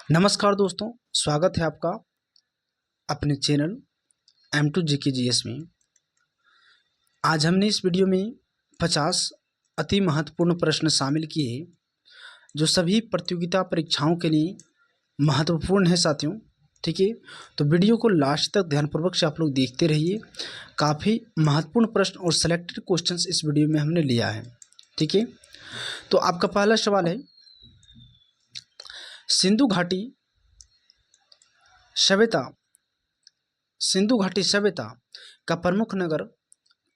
नमस्कार दोस्तों, स्वागत है आपका अपने चैनल M2GKGS में। आज हमने इस वीडियो में 50 अति महत्वपूर्ण प्रश्न शामिल किए हैं जो सभी प्रतियोगिता परीक्षाओं के लिए महत्वपूर्ण है साथियों। ठीक है, तो वीडियो को लास्ट तक ध्यानपूर्वक से आप लोग देखते रहिए। काफ़ी महत्वपूर्ण प्रश्न और सेलेक्टेड क्वेश्चंस इस वीडियो में हमने लिया है। ठीक है, तो आपका पहला सवाल है, सिंधु घाटी सभ्यता का प्रमुख नगर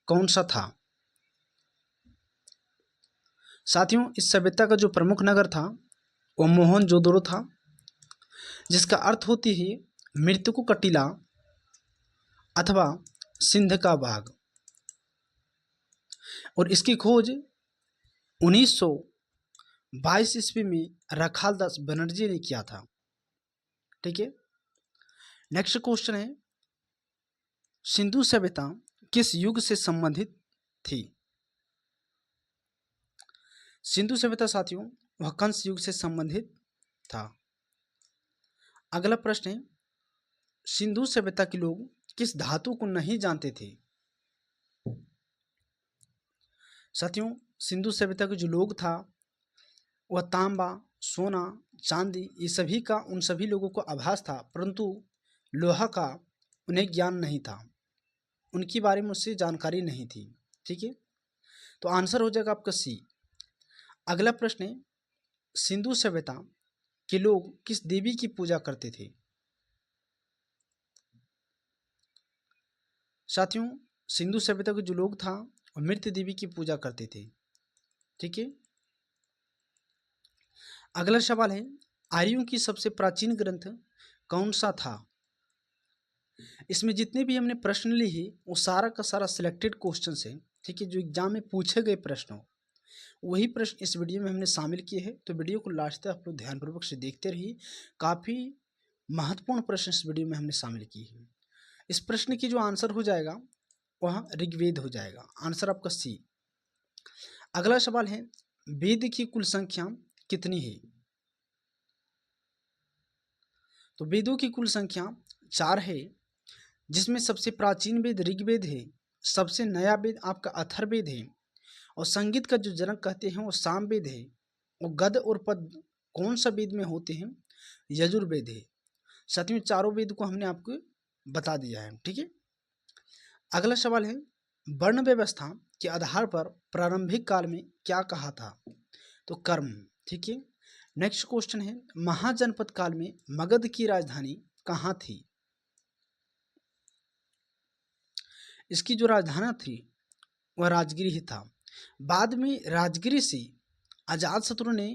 कौन सा था? साथियों, इस सभ्यता का जो प्रमुख नगर था वह मोहनजोदड़ो था, जिसका अर्थ होती है मृतकु का टीला अथवा सिंध का बाग। और इसकी खोज 1922 ईस्वी में रखाल दास बनर्जी ने किया था। ठीक है, नेक्स्ट क्वेश्चन है, सिंधु सभ्यता किस युग से संबंधित थी? सिंधु सभ्यता साथियों वह कंस युग से संबंधित था। अगला प्रश्न है, सिंधु सभ्यता के लोग किस धातु को नहीं जानते थे? साथियों, सिंधु सभ्यता के जो लोग था वह तांबा, सोना, चांदी ये सभी का उन सभी लोगों को आभास था, परंतु लोहा का उन्हें ज्ञान नहीं था, उनके बारे में उससे जानकारी नहीं थी। ठीक है, तो आंसर हो जाएगा आपका सी। अगला प्रश्न है, सिंधु सभ्यता के लोग किस देवी की पूजा करते थे? साथियों, सिंधु सभ्यता के जो लोग था वह मृत देवी की पूजा करते थे। ठीक है, अगला सवाल है, आर्यों की सबसे प्राचीन ग्रंथ कौन सा था? इसमें जितने भी हमने प्रश्न लिए हैं वो सारा का सारा सिलेक्टेड क्वेश्चन है। ठीक है, जो एग्जाम में पूछे गए प्रश्न हो वही प्रश्न इस वीडियो में हमने शामिल किए हैं। तो वीडियो को लास्ट तक आप लोग ध्यानपूर्वक से देखते रहिए। काफ़ी महत्वपूर्ण प्रश्न इस वीडियो में हमने शामिल किए हैं। इस प्रश्न की जो आंसर हो जाएगा वह ऋग्वेद हो जाएगा। आंसर आपका सी। अगला सवाल है, वेद की कुल संख्या कितनी है? तो वेदों की कुल संख्या 4 है, जिसमें सबसे प्राचीन वेद ऋग्वेद है, सबसे नया वेद आपका अथर्ववेद है, और संगीत का जो जनक कहते हैं वो सामवेद है, और गद और पद कौन सा वेद में होते हैं? यजुर्वेद है। साथियों, चारों वेद को हमने आपको बता दिया है। ठीक है, अगला सवाल है, वर्ण व्यवस्था के आधार पर प्रारंभिक काल में क्या कहा था? तो कर्म। ठीक है, नेक्स्ट क्वेश्चन है, महाजनपद काल में मगध की राजधानी कहाँ थी? इसकी जो राजधानी थी वह राजगिरी ही था। बाद में राजगिरी से अजातशत्रु ने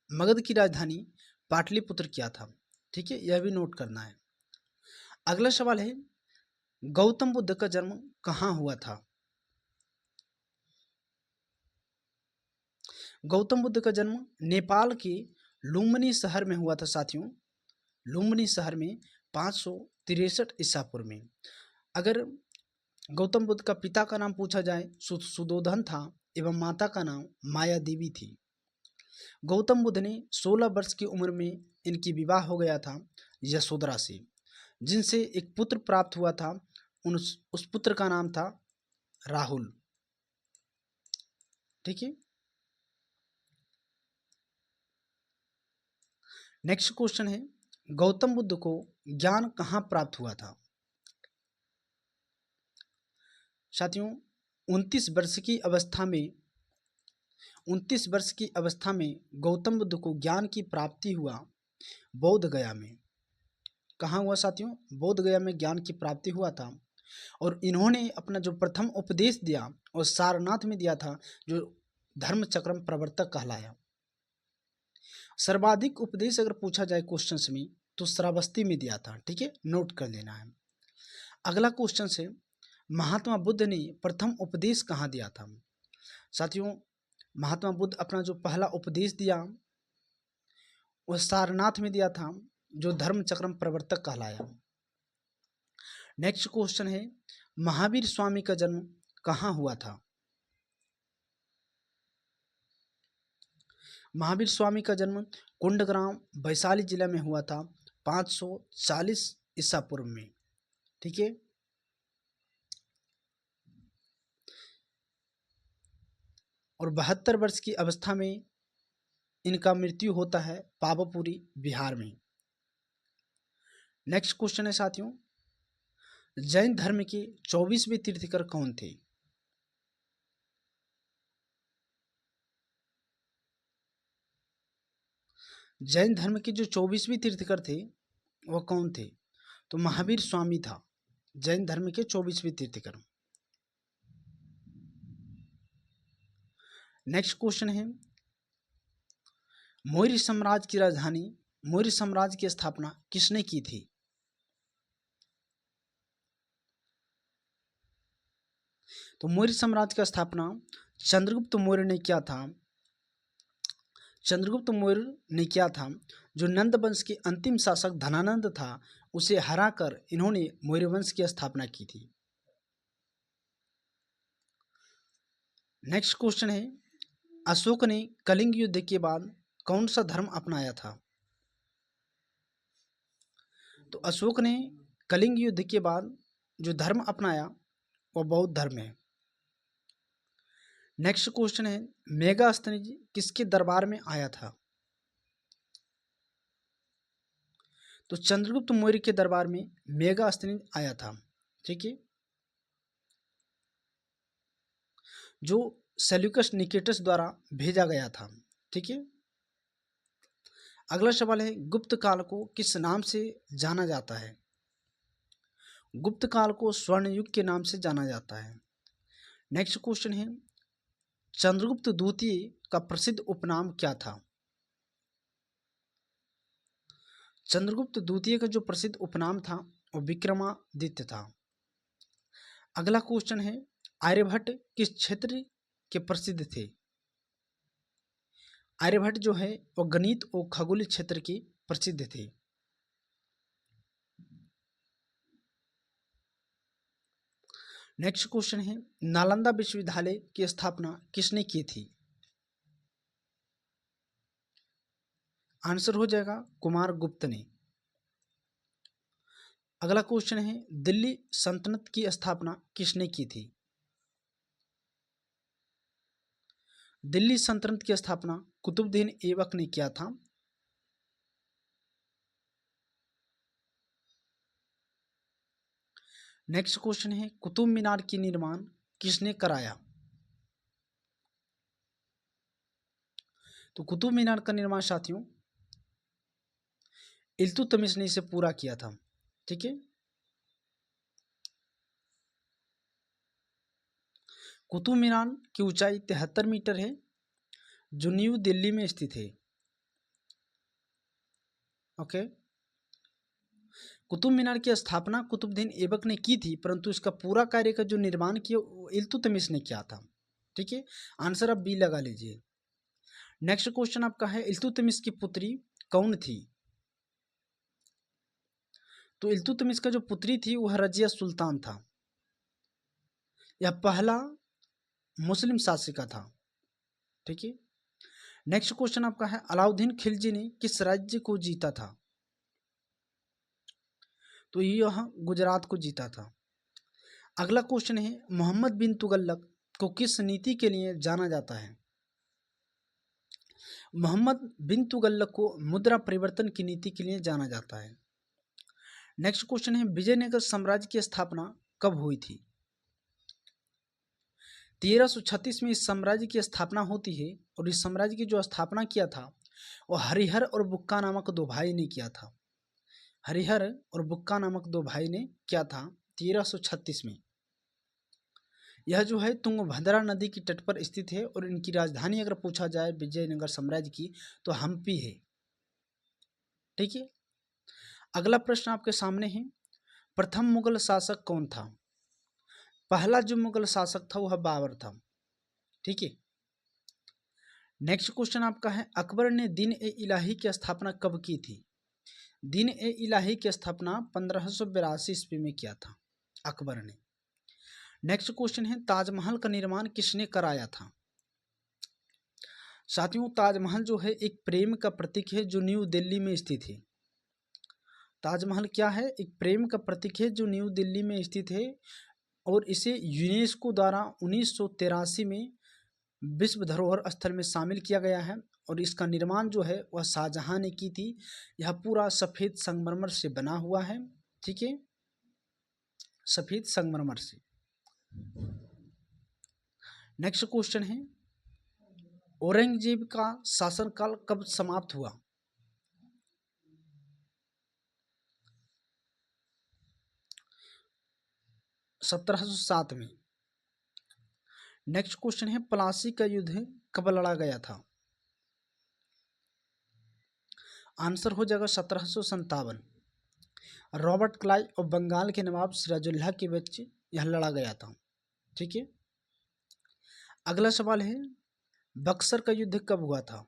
मगध की राजधानी पाटलिपुत्र किया था। ठीक है, यह भी नोट करना है। अगला सवाल है, गौतम बुद्ध का जन्म कहाँ हुआ था? गौतम बुद्ध का जन्म नेपाल के लुम्बिनी शहर में हुआ था साथियों। लुम्बिनी शहर में 563 ईसा पूर्व में। अगर गौतम बुद्ध का पिता का नाम पूछा जाए सुदोधन था एवं माता का नाम माया देवी थी। गौतम बुद्ध ने 16 वर्ष की उम्र में इनकी विवाह हो गया था यशोधरा से, जिनसे एक पुत्र प्राप्त हुआ था। उस पुत्र का नाम था राहुल। ठीक है, नेक्स्ट क्वेश्चन है, गौतम बुद्ध को ज्ञान कहाँ प्राप्त हुआ था? साथियों, 29 वर्ष की अवस्था में गौतम बुद्ध को ज्ञान की प्राप्ति हुआ बोध गया में। कहाँ हुआ साथियों? बोध गया में ज्ञान की प्राप्ति हुआ था। और इन्होंने अपना जो प्रथम उपदेश दिया और सारनाथ में दिया था, जो धर्मचक्रम प्रवर्तक कहलाया। सर्वाधिक उपदेश अगर पूछा जाए क्वेश्चंस में तो श्रावस्ती में दिया था। ठीक है, नोट कर लेना है। अगला क्वेश्चन है, महात्मा बुद्ध ने प्रथम उपदेश कहाँ दिया था? साथियों, महात्मा बुद्ध अपना जो पहला उपदेश दिया वह सारनाथ में दिया था, जो धर्मचक्रम प्रवर्तक कहलाया। नेक्स्ट क्वेश्चन है, महावीर स्वामी का जन्म कहाँ हुआ था? महावीर स्वामी का जन्म कुंडग्राम वैशाली जिला में हुआ था 540 ईसा पूर्व में। ठीक है। और 72 वर्ष की अवस्था में इनका मृत्यु होता है पावापुरी बिहार में। नेक्स्ट क्वेश्चन है साथियों, जैन धर्म के 24वें तीर्थंकर कौन थे? जैन धर्म के जो 24वें तीर्थंकर थे वह कौन थे? तो महावीर स्वामी था जैन धर्म के 24वें तीर्थंकर। नेक्स्ट क्वेश्चन है, मौर्य साम्राज्य की राजधानी, मौर्य साम्राज्य की स्थापना किसने की थी? तो मौर्य साम्राज्य का स्थापना चंद्रगुप्त मौर्य ने किया था। चंद्रगुप्त मौर्य ने किया था। जो नंद वंश के अंतिम शासक धनानंद था उसे हराकर इन्होंने मौर्य वंश की स्थापना की थी। नेक्स्ट क्वेश्चन है, अशोक ने कलिंग युद्ध के बाद कौन सा धर्म अपनाया था? तो अशोक ने कलिंग युद्ध के बाद जो धर्म अपनाया वह बौद्ध धर्म है। नेक्स्ट क्वेश्चन है, मेगास्थनीज किसके दरबार में आया था? तो चंद्रगुप्त मौर्य के दरबार में मेगास्थनीज आया था। ठीक है। जो सेल्यूकस निकेटस द्वारा भेजा गया था। ठीक है। अगला सवाल है, गुप्त काल को किस नाम से जाना जाता है? गुप्त काल को स्वर्ण युग के नाम से जाना जाता है। नेक्स्ट क्वेश्चन है, चंद्रगुप्त द्वितीय का प्रसिद्ध उपनाम क्या था? चंद्रगुप्त द्वितीय का जो प्रसिद्ध उपनाम था वो विक्रमादित्य था। अगला क्वेश्चन है, आर्यभट्ट किस क्षेत्र के प्रसिद्ध थे? आर्यभट्ट जो है वो गणित और खगोल क्षेत्र के प्रसिद्ध थे। नेक्स्ट क्वेश्चन है, नालंदा विश्वविद्यालय की स्थापना किसने की थी? आंसर हो जाएगा कुमार गुप्त ने। अगला क्वेश्चन है, दिल्ली सल्तनत की स्थापना किसने की थी? दिल्ली सल्तनत की स्थापना कुतुबुद्दीन ऐबक ने किया था। नेक्स्ट क्वेश्चन है, कुतुब मीनार की निर्माण किसने कराया? तो कुतुब मीनार का निर्माण साथियों इल्तुतमिश ने इसे पूरा किया था। ठीक है। कुतुब मीनार की ऊंचाई 73 मीटर है जो न्यू दिल्ली में स्थित है। ओके। कुतुब मीनार की स्थापना कुतुबुद्दीन ऐबक ने की थी परंतु इसका पूरा कार्य का जो निर्माण किया वो इल्तुतमिश ने किया था। ठीक है। आंसर आप बी लगा लीजिए। नेक्स्ट क्वेश्चन आपका है, इल्तुतमिश की पुत्री कौन थी? तो इल्तुतमिश का जो पुत्री थी वह रजिया सुल्तान था। यह पहला मुस्लिम शासिका था। ठीक है। नेक्स्ट क्वेश्चन आपका है, अलाउद्दीन खिलजी ने किस राज्य को जीता था? तो यह गुजरात को जीता था। अगला क्वेश्चन है, मोहम्मद बिन तुगलक को किस नीति के लिए जाना जाता है? मोहम्मद बिन तुगलक को मुद्रा परिवर्तन की नीति के लिए जाना जाता है। नेक्स्ट क्वेश्चन है, विजयनगर साम्राज्य की स्थापना कब हुई थी? 1336 में इस साम्राज्य की स्थापना होती है और इस साम्राज्य की जो स्थापना किया था वो हरिहर और बुक्का नामक दो भाई ने किया था। हरिहर और बुक्का नामक दो भाई ने किया था 1336 में। यह जो है तुंगभद्रा नदी की तट पर स्थित है और इनकी राजधानी अगर पूछा जाए विजयनगर साम्राज्य की तो हम्पी है। ठीक है। अगला प्रश्न आपके सामने है, प्रथम मुगल शासक कौन था? पहला जो मुगल शासक था वह बाबर था। ठीक है। नेक्स्ट क्वेश्चन आपका है, अकबर ने दीन ए इलाही की स्थापना कब की थी? दीन ए इलाही की स्थापना 1582 ईस्वी में किया था अकबर ने। नेक्स्ट क्वेश्चन है, ताजमहल का निर्माण किसने कराया था? साथियों, ताजमहल जो है एक प्रेम का प्रतीक है जो न्यू दिल्ली में स्थित है। ताजमहल क्या है? एक प्रेम का प्रतीक है जो न्यू दिल्ली में स्थित है और इसे यूनेस्को द्वारा 1983 में विश्व धरोहर स्थल में शामिल किया गया है और इसका निर्माण जो है वह शाहजहां ने की थी। यह पूरा सफ़ेद संगमरमर से बना हुआ है। ठीक है, सफ़ेद संगमरमर से। नेक्स्ट क्वेश्चन है, औरंगजेब का शासनकाल कब समाप्त हुआ? सत्रह सौ सात में। नेक्स्ट क्वेश्चन है, प्लासी का युद्ध कब लड़ा गया था? आंसर हो जाएगा 1757। रॉबर्ट क्लाइव और बंगाल के नवाब सिराजुल्लाह के बीच यह लड़ा गया था। ठीक है, अगला सवाल है, बक्सर का युद्ध कब हुआ था?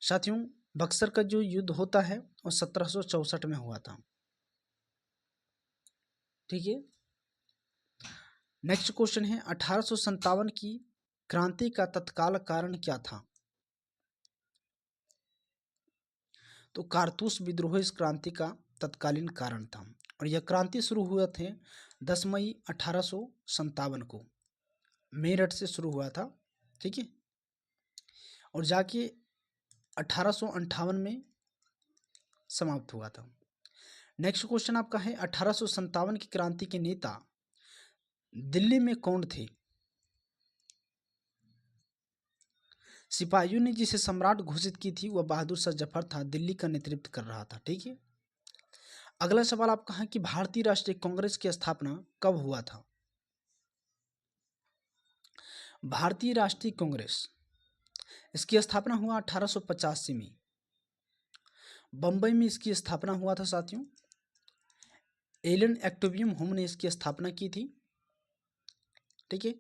साथियों, बक्सर का जो युद्ध होता है वो 1764 में हुआ था। ठीक है, नेक्स्ट क्वेश्चन है, 1857 की क्रांति का तत्काल कारण क्या था? तो कारतूस विद्रोह इस क्रांति का तत्कालीन कारण था और यह क्रांति शुरू हुआ थे 10 मई 1857 को मेरठ से शुरू हुआ था। ठीक है, और जाके 1858 में समाप्त हुआ था। नेक्स्ट क्वेश्चन आपका है, 1857 की क्रांति के नेता दिल्ली में कौन थे? सिपाहियों ने जिसे सम्राट घोषित की थी वह बहादुर शाह जफर था, दिल्ली का नेतृत्व कर रहा था। ठीक है, अगला सवाल आपका है कि भारतीय राष्ट्रीय कांग्रेस की स्थापना कब हुआ था? भारतीय राष्ट्रीय कांग्रेस, इसकी स्थापना हुआ 1885 में। बम्बई में इसकी स्थापना हुआ था साथियों। एलन एक्टोबियम होम ने इसकी स्थापना की थी। ठीक है,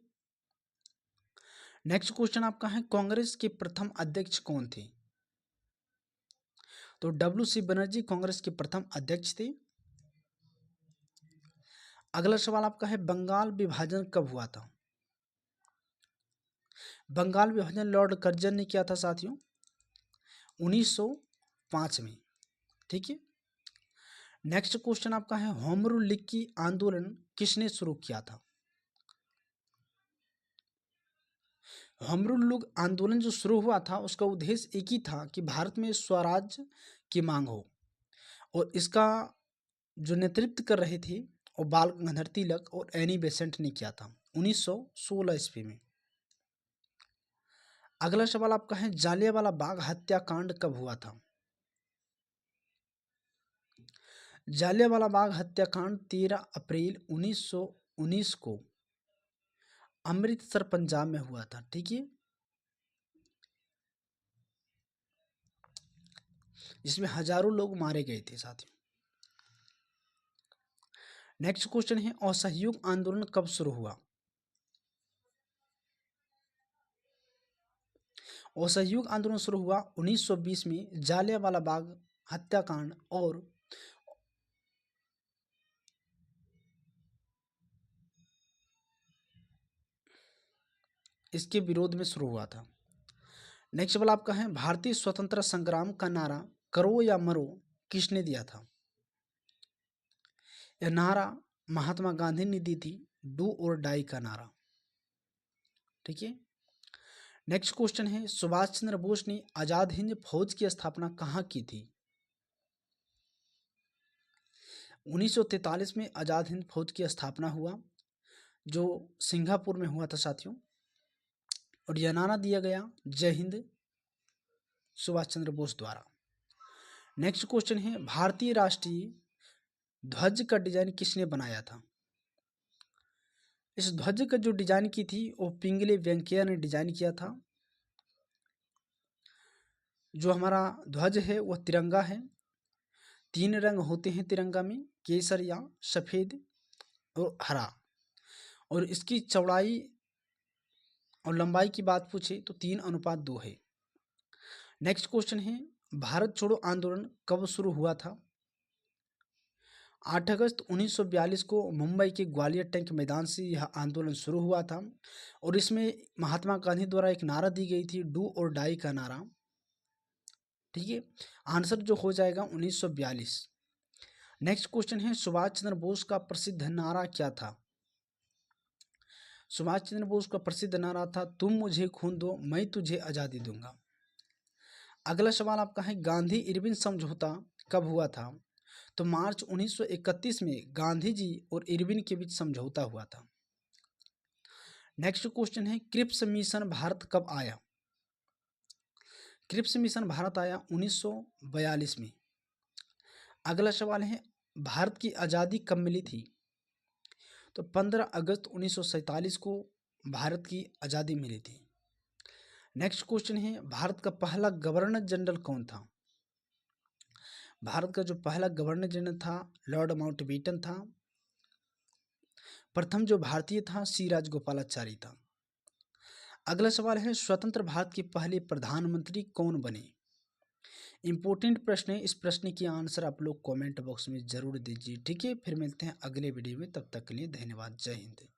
नेक्स्ट क्वेश्चन आपका है, कांग्रेस के प्रथम अध्यक्ष कौन थे? तो डब्ल्यू.सी. बनर्जी कांग्रेस के प्रथम अध्यक्ष थे। अगला सवाल आपका है, बंगाल विभाजन कब हुआ था? बंगाल विभाजन लॉर्ड कर्जन ने किया था साथियों 1905 में। ठीक है, नेक्स्ट क्वेश्चन आपका है, होम रूल लीग की आंदोलन किसने शुरू किया था? होम रूल लीग आंदोलन जो शुरू हुआ था उसका उद्देश्य एक ही था कि भारत में स्वराज की मांग हो और इसका जो नेतृत्व कर रहे थे वो बाल गंगाधर तिलक और एनी बेसेंट ने किया था 1916 ईस्वी में। अगला सवाल आपका है, जालियांवाला बाग हत्याकांड कब हुआ था? जालियांवाला बाग हत्याकांड 13 अप्रैल 1919 को अमृतसर पंजाब में हुआ था। ठीक है, जिसमें हजारों लोग मारे गए थे साथियों। नेक्स्ट क्वेश्चन है, असहयोग आंदोलन कब शुरू हुआ? असहयोग आंदोलन शुरू हुआ 1920 में जालियांवाला बाग हत्याकांड और इसके विरोध में शुरू हुआ था। नेक्स्ट सवाल आपका है, भारतीय स्वतंत्रता संग्राम का नारा करो या मरो किसने दिया था? यह नारा महात्मा गांधी ने दी थी, डू और डाई का नारा। ठीक है, नेक्स्ट क्वेश्चन है, सुभाष चंद्र बोस ने आजाद हिंद फौज की स्थापना कहाँ की थी? 1943 में आजाद हिंद फौज की स्थापना हुआ जो सिंगापुर में हुआ था साथियों और यह नारा दिया गया जय हिंद सुभाष चंद्र बोस द्वारा। नेक्स्ट क्वेश्चन है, भारतीय राष्ट्रीय ध्वज का डिजाइन किसने बनाया था? इस ध्वज का जो डिजाइन की थी वो पिंगले वेंकैया ने डिजाइन किया था। जो हमारा ध्वज है वह तिरंगा है। 3 रंग होते हैं तिरंगा में, केसरिया, सफ़ेद और हरा, और इसकी चौड़ाई और लंबाई की बात पूछे तो 3:2 है। नेक्स्ट क्वेश्चन है, भारत छोड़ो आंदोलन कब शुरू हुआ था? 8 अगस्त 1942 को मुंबई के ग्वालियर टैंक मैदान से यह आंदोलन शुरू हुआ था और इसमें महात्मा गांधी द्वारा एक नारा दी गई थी, डू और डाई का नारा। ठीक है, आंसर जो हो जाएगा 1942। नेक्स्ट क्वेश्चन है, सुभाष चंद्र बोस का प्रसिद्ध नारा क्या था? सुभाष चंद्र बोस का प्रसिद्ध नारा था, तुम मुझे खून दो मैं तुझे आज़ादी दूंगा। अगला सवाल आपका है, गांधी इरविन समझौता कब हुआ था? तो मार्च 1931 में गांधी जी और इरविन के बीच समझौता हुआ था। नेक्स्ट क्वेश्चन है, क्रिप्स मिशन भारत कब आया? क्रिप्स मिशन भारत आया 1942 में। अगला सवाल है, भारत की आज़ादी कब मिली थी? तो 15 अगस्त 1947 को भारत की आज़ादी मिली थी। नेक्स्ट क्वेश्चन है, भारत का पहला गवर्नर जनरल कौन था? भारत का जो पहला गवर्नर जनरल था लॉर्ड माउंटबेटन था। प्रथम जो भारतीय था सी राजगोपालाचारी था। अगला सवाल है, स्वतंत्र भारत के पहले प्रधानमंत्री कौन बने? इंपॉर्टेंट प्रश्न है, इस प्रश्न की आंसर आप लोग कमेंट बॉक्स में जरूर दीजिए। ठीक है, फिर मिलते हैं अगले वीडियो में, तब तक के लिए धन्यवाद, जय हिंद।